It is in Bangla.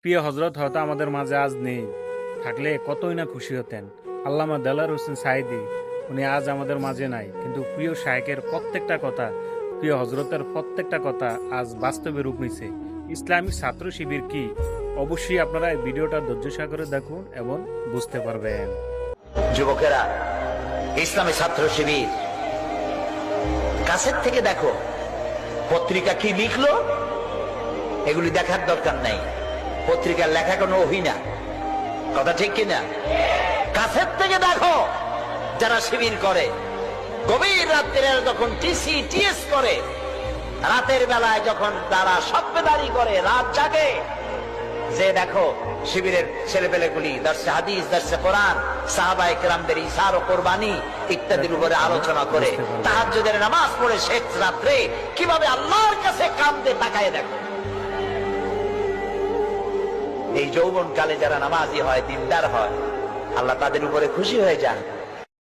প্রিয় হজরত হয়তো আমাদের মাঝে আজ নেই, থাকলে কতই না খুশি হতেন। আল্লামা দেলার হোসেন সাইদি, উনি আজ আমাদের মাঝে নাই, কিন্তু প্রিয় শায়েকের প্রত্যেকটা কথা, প্রিয় হজরতের প্রত্যেকটা কথা আজ বাস্তবে রূপ নিছে। ইসলামী ছাত্র শিবির কি? অবশ্যই আপনারা এই ভিডিওটা ধৈর্য সহকারে দেখুন এবং বুঝতে পারবেন। যুবকেরা, ইসলামী ছাত্র শিবির কাছের থেকে দেখো পত্রিকা কি লিখলো, এগুলি দেখার দরকার নাই। পত্রিকার লেখা কোনো অভিনা, কথা ঠিক কিনা? কাছের থেকে দেখো যারা শিবির করে, গভীর রাত্রে যখন টিসি টিএস করে, রাতের বেলায় যখন তারা সভ্যদারি করে, রাত জাগে, যে দেখো শিবিরের ছেলেপেলেগুলি দর্শে হাদিস, দর্শে কোরআন, সাহাবায়ে কেরামদের ইসার ও কোরবানি ইত্যাদির উপরে আলোচনা করে, তাহাজ্জুদের নামাজ পড়ে শেষ রাত্রে কিভাবে আল্লাহর কাছে কান্দে তাকায় দেখো। এই যৌবন কালে যারা নামাজি হয়, দিনদার হয়, আল্লাহ তাদের উপরে খুশি হয়ে যান।